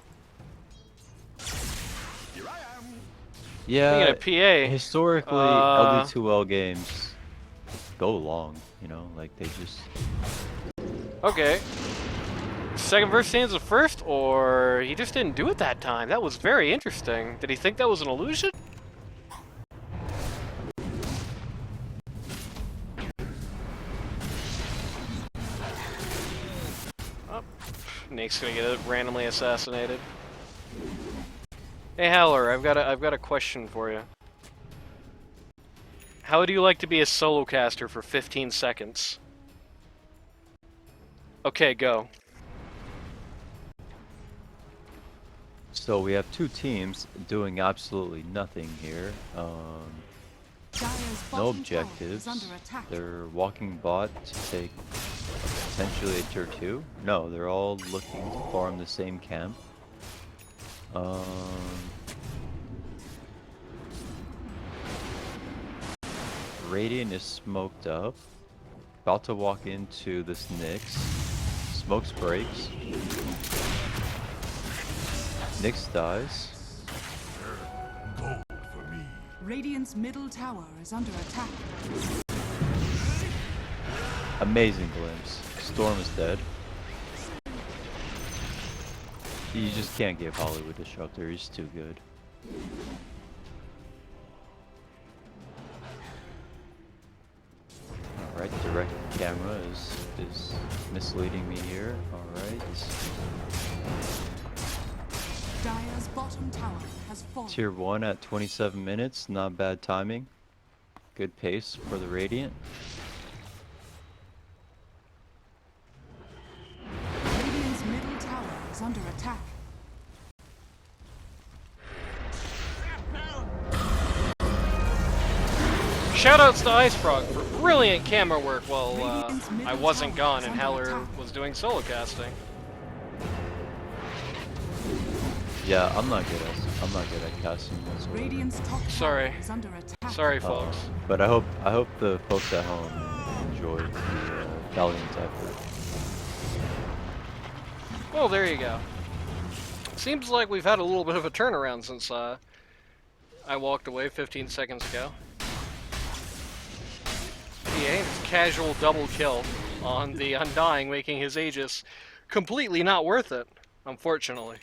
Yeah, Speaking of PA, historically, LD2L games go long, you know, like they just... Okay. Second verse stands the first, or he just didn't do it that time? That was very interesting. Did he think that was an illusion? Oh, Nate's gonna get randomly assassinated. Hey Howler, I've got a question for you. How would you like to be a solo caster for 15 seconds? Okay, go. So we have two teams doing absolutely nothing here. No objectives. They're walking bot to take potentially a tier 2. No, they're all looking to farm the same camp. Radiant is smoked up. About to walk into this Nyx. Smokes breaks. Nyx dies. Gold for me. Radiant's middle tower is under attack. Amazing glimpse. Storm is dead. You just can't give Hollywood Disruptor, he's too good. Alright, direct camera is misleading me here. Alright. Dire's bottom tower has fallen. Tier 1 at 27 minutes, not bad timing. Good pace for the Radiant. Radiant's middle tower is under attack. Shoutouts to IceFrog for brilliant camera work while I wasn't gone and Howler was doing solo casting. Yeah, I'm not good at casting whatsoever. Radiant's top tower Sorry. is under attack. Sorry, folks. But I hope the folks at home enjoyed the valiant effort. Well, there you go. Seems like we've had a little bit of a turnaround since I walked away 15 seconds ago. Yeah, casual double kill on the Undying, making his Aegis completely not worth it, unfortunately.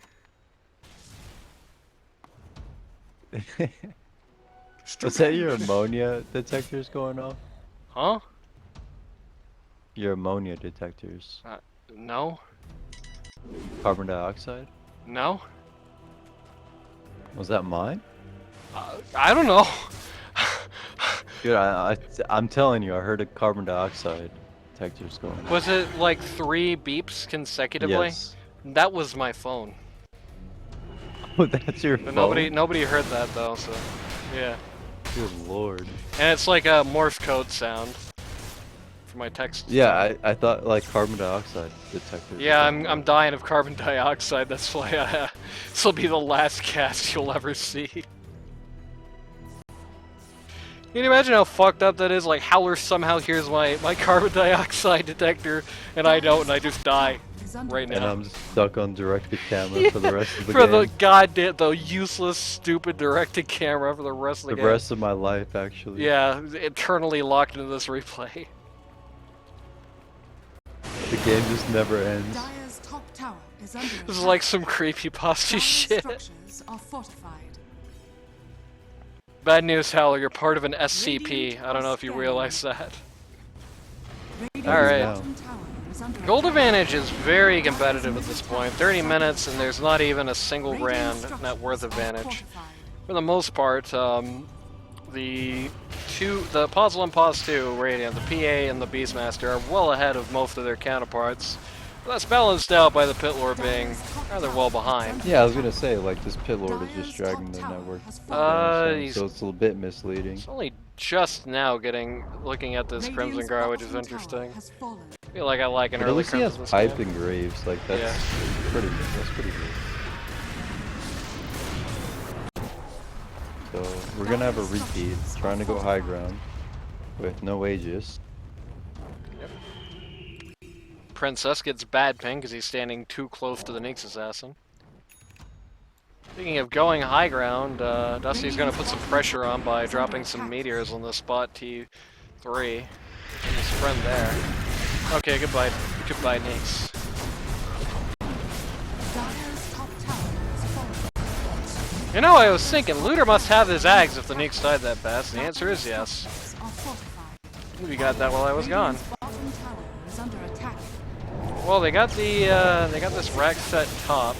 Was that your ammonia detectors going off? Huh? Your ammonia detectors. No. Carbon dioxide? No. Was that mine? I don't know. Dude, I'm telling you, I heard a carbon dioxide detectors going off. Was it like 3 beeps consecutively? Yes. That was my phone. Oh, that's your But phone? nobody heard that though, so yeah. Good lord. And it's like a Morse code sound for my text. Yeah, I thought like carbon dioxide detectors. Yeah, I'm dying of carbon dioxide. That's why this will be the last cast you'll ever see. Can you imagine how fucked up that is? Like Howler somehow hears my carbon dioxide detector, and I don't, and I just die right now. And I'm stuck on directed camera for the rest of the for game. the goddamn, the useless, stupid directed camera for the rest of the game. The rest of my life, actually. Yeah, eternally locked into this replay. The game just never ends. Dire's top tower is under This is attack. like some creepypasta Dire's shit. structures are fortified. Bad news, Howler, you're part of an SCP. I don't know if you realize that. Radiant's Alright. bottom tower is Gold advantage is very competitive at this point. 30 minutes and there's not even a single grand net worth advantage. For the most part, the Pause 1, Pause 2 Radiant, the PA and the Beastmaster are well ahead of most of their counterparts. But that's balanced out by the Pit Lord being rather well behind. Yeah, I was gonna say, like, this Pit Lord is just dragging the network. So it's a little bit misleading. It's only just now looking at this Crimson Guard, which is interesting. I feel like I like an But at early least he has Crimson. pipe and graves, like, that's pretty good. That's pretty good. So, we're gonna have a repeat, trying to go high ground with no Aegis. Princess gets bad ping because he's standing too close to the Nyx Assassin. Speaking of going high ground, Dusty's going to put some pressure on by dropping some meteors on the spot T3. And his friend there. Okay, goodbye Nyx. You know, I was thinking, Looter must have his Ags if the Nyx died that fast. The answer is yes. We got that while I was gone. Well, they got this rack set top.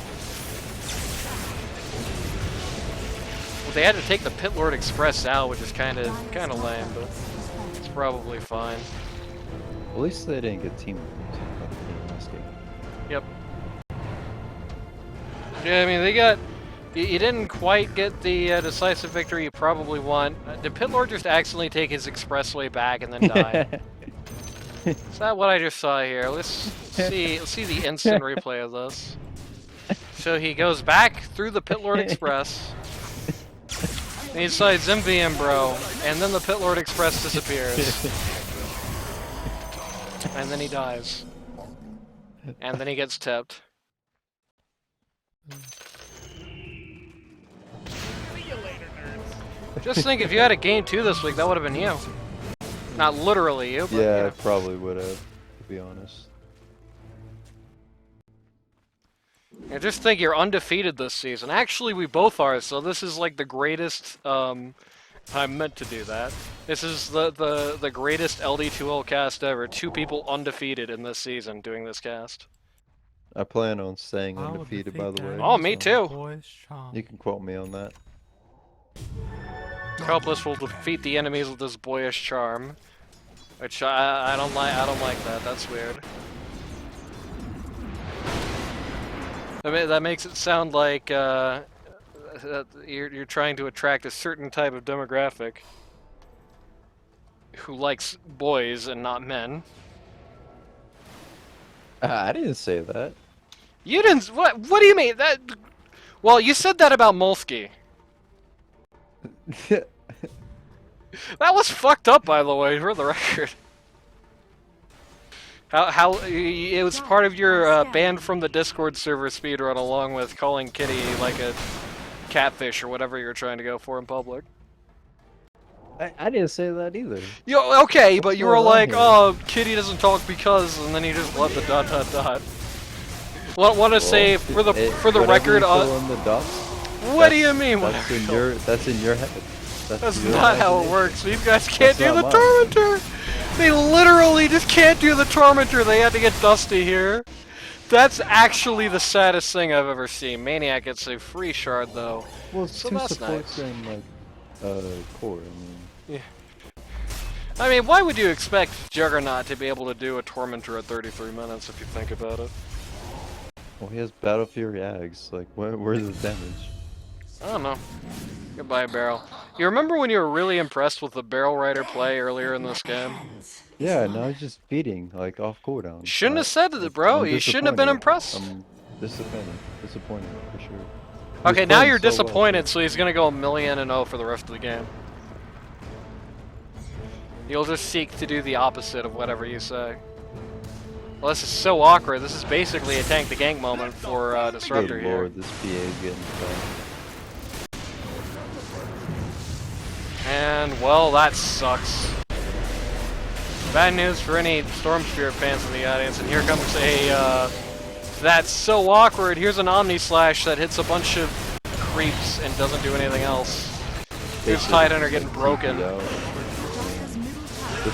Well, they had to take the Pit Lord Express out, which is kind of lame, but it's probably fine. At least they didn't get team last game. Yep. Yeah, I mean, they got. You didn't quite get the decisive victory you probably want. Did Pit Lord just accidentally take his expressway back and then die? Is that what I just saw here? Let's see the instant replay of this. So he goes back through the Pit Lord Express. And he decides MVM, bro, and then the Pit Lord Express disappears. And then he dies. And then he gets tipped. See you later, nerds. Just think, if you had a game 2 this week, that would have been you. Not literally you, but Yeah, you know. I probably would have, to be honest. Yeah, just think you're undefeated this season. Actually, we both are, so this is like the greatest, I meant to do that. This is the greatest LD2L cast ever. 2 people undefeated in this season doing this cast. I plan on staying undefeated, by the way. Oh, me too. You can quote me on that. Helpless will defeat the enemies with his boyish charm. Which I don't like that. That's weird. That makes it sound like you're trying to attract a certain type of demographic who likes boys and not men. I didn't say that. You didn't. What do you mean? That? Well, you said that about Molsky. That was fucked up, by the way, for the record. How it was part of your banned from the Discord server speedrun, along with calling Kitty like a catfish or whatever you're trying to go for in public. I didn't say that either. Yo, okay, but you were going on like, here? oh, Kitty doesn't talk because, and then you just let the ... Want to say for the record, On the dots, what do you mean? That's in your head. That's your not how it imagination. works. These guys can't do That's the not Tormentor. They literally just can't do the Tormentor. They had to get Dusty here. That's actually the saddest thing I've ever seen. Maniac gets a free shard though. Well, it's So 2 that's supports nice. and like core. I mean, Yeah. I mean, why would you expect Juggernaut to be able to do a Tormentor at 33 minutes if you think about it? well, he has Battle Fury Ags. Like, where's the damage? I don't know. Goodbye, Barrel. You remember when you were really impressed with the Barrel Rider play earlier in this game? Yeah, now he's just feeding like off cooldown. Shouldn't have said it, bro. I'm You shouldn't have been disappointed. impressed. I'm disappointed for sure. He Okay, was now playing you're so well. disappointed, so he's gonna go 1,000,000-0 for the rest of the game. You'll just seek to do the opposite of whatever you say. Well, this is so awkward. This is basically a tank the gank moment for Disruptor Good here. lord, this PA is getting fun. And, well, that sucks. Bad news for any Storm Spirit fans in the audience, and here comes a, that's so awkward. Here's an Omni Slash that hits a bunch of creeps and doesn't do anything else. Here's Titan are getting broken. They're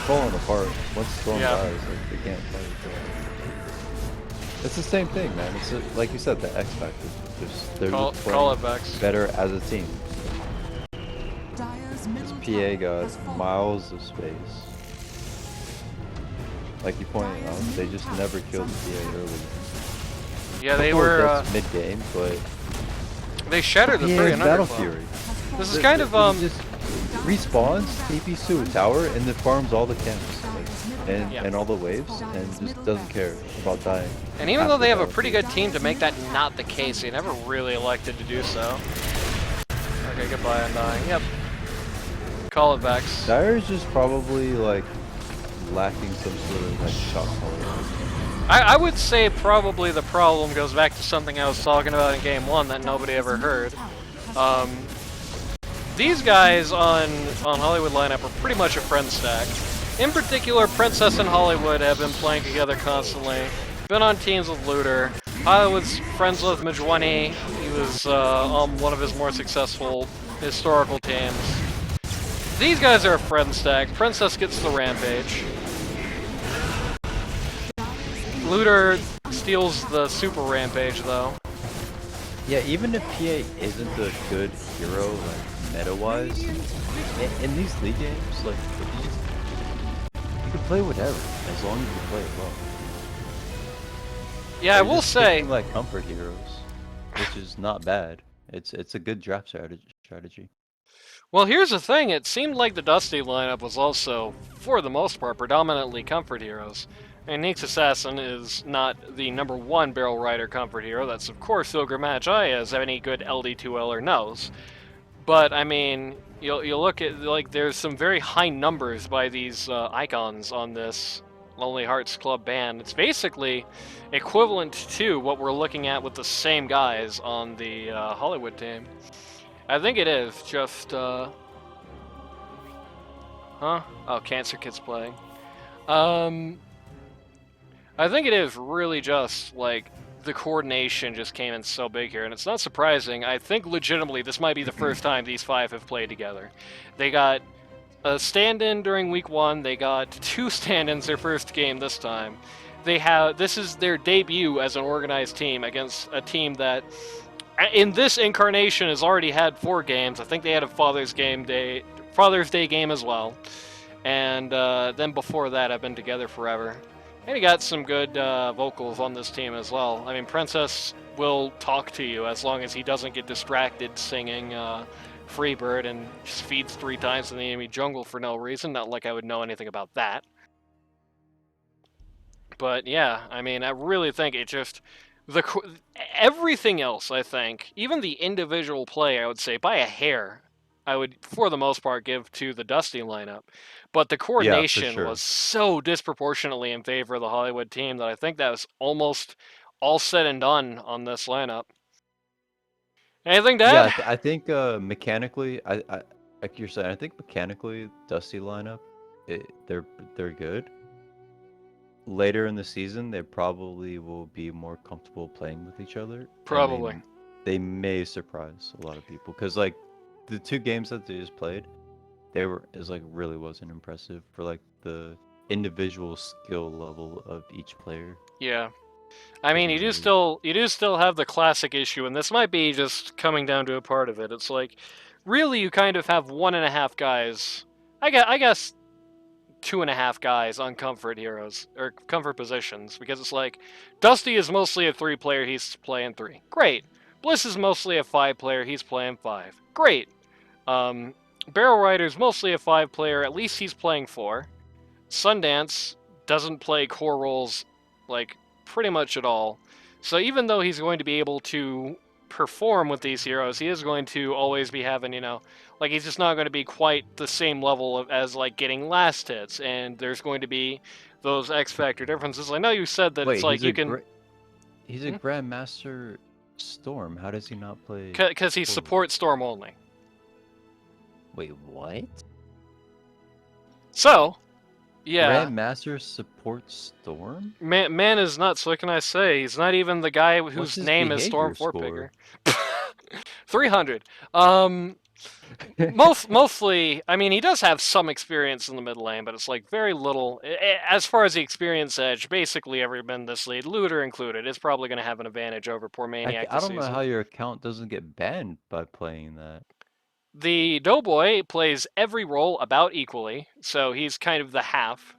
falling apart. Once Storm Yeah. dies, like, they can't fight each other. It's the same thing, man. It's like you said, the X factor. They're just Call it playing Vex. better as a team. Dire's This middle PA tower got has fallen. miles of space. Like you pointed out, they just never killed the PA early. Yeah, they Couple of were. deaths mid-game, but They shattered the PA 3 is and Battle under club. Fury. This is kind of He just respawns, TPs to a tower, and then farms all the camps and all the waves, and just doesn't care about dying. And even though they have a Battle pretty Fury. good team to make that not the case, they never really elected to do so. Okay, goodbye, Undying. Yep. Call it Vex. Dire's just probably like lacking some sort of like shot color. I would say probably the problem goes back to something I was talking about in Game 1 that nobody ever heard. These guys on Hollywood lineup are pretty much a friend stack. In particular, Princess and Hollywood have been playing together constantly. Been on teams with Looter. Hollywood's friends with Majwani. He was on one of his more successful historical teams. These guys are a friend stack. Princess gets the Rampage. Looter steals the Super Rampage, though. Yeah, even if PA isn't a good hero, like meta-wise, in these league games, like you can play whatever as long as you play it well. Yeah, I will just say. picking, like comfort heroes, which is not bad. It's a good draft strategy. Well, here's the thing. It seemed like the Dusty lineup was also, for the most part, predominantly comfort heroes. And Nyx Assassin is not the #1 barrel rider comfort hero. That's, of course, Silver Magi, as any good LD2Ler knows. But, I mean, you'll look at, like, there's some very high numbers by these icons on this Lonely Hearts Club band. It's basically equivalent to what we're looking at with the same guys on the Hollywood team. I think it is just, Huh? Oh, Cancer Kid's playing. I think it is really just, like, the coordination just came in so big here, and it's not surprising. I think legitimately this might be the first time these 5 have played together. They got a stand-in during week 1, they got 2 stand-ins their first game this time. This is their debut as an organized team against a team that, in this incarnation, has already had 4 games. I think they had a Father's Day game as well. And then before that, I've been together forever. And he got some good vocals on this team as well. I mean, Princess will talk to you as long as he doesn't get distracted singing Freebird and just feeds 3 times in the enemy jungle for no reason. Not like I would know anything about that. But yeah, I mean, I really think it just... everything else, I think, even the individual play, I would say, by a hair, I would, for the most part, give to the Dusty lineup. But the coordination sure. was so disproportionately in favor of the Hollywood team that I think that was almost all said and done on this lineup. Anything to add? Yeah, I think mechanically, I like you're saying, I think mechanically, Dusty lineup, they're good. Later in the season, they probably will be more comfortable playing with each other. Probably. And they may surprise a lot of people because like the 2 games that they just played, really wasn't impressive for like the individual skill level of each player. Yeah. I mean, you do still have the classic issue, and this might be just coming down to a part of it. It's like, really, you kind of have 1.5 guys. I guess 2.5 guys on comfort heroes or comfort positions, because it's like Dusty is mostly a 3-player, he's playing 3. Great. Bliss is mostly a 5-player, he's playing 5. Great. Barrel Rider's mostly a 5-player, at least he's playing 4. Sundance doesn't play core roles like pretty much at all. So even though he's going to be able to perform with these heroes, he is going to always be having, like he's just not going to be quite the same level as like getting last hits, and there's going to be those X Factor differences. I know you said that it's like you can... He's a Grandmaster Storm. How does he not play? Because he supports Storm only. Wait, what? So, yeah. Grandmaster supports Storm? Man is nuts, what can I say? He's not even the guy whose name is Storm behavior 4 Pigger. 300. Mostly, I mean, he does have some experience in the mid lane, but it's like very little. As far as the experience edge, basically every man this lead, Looter included, is probably going to have an advantage over poor Maniac I this don't know season. how your account doesn't get banned by playing that. The Doughboy plays every role about equally, so he's kind of the half.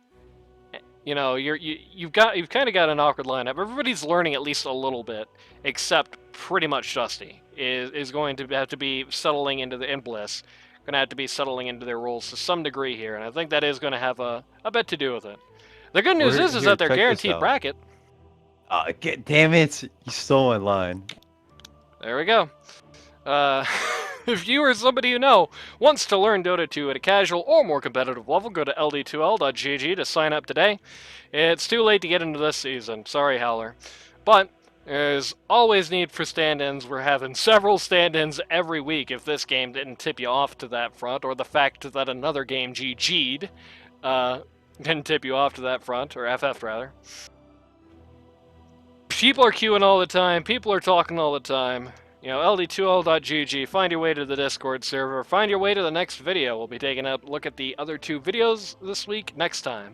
You know, you've kind of got an awkward lineup. Everybody's learning at least a little bit, except pretty much Dusty is going to have to be settling into the Bliss, going to have to be settling into their roles to some degree here, and I think that is going to have a bit to do with it. The good news is Here, that they're check this guaranteed out. bracket. Damn it! You stole my line. There we go. If you or somebody you know wants to learn Dota 2 at a casual or more competitive level, go to ld2l.gg to sign up today. It's too late to get into this season. Sorry, Howler. But there's always need for stand-ins. We're having several stand-ins every week if this game didn't tip you off to that front, or the fact that another game GG'd didn't tip you off to that front, or FF rather. People are queuing all the time. People are talking all the time. You know, ld2l.gg, find your way to the Discord server, find your way to the next video. We'll be taking a look at the other 2 videos this week next time.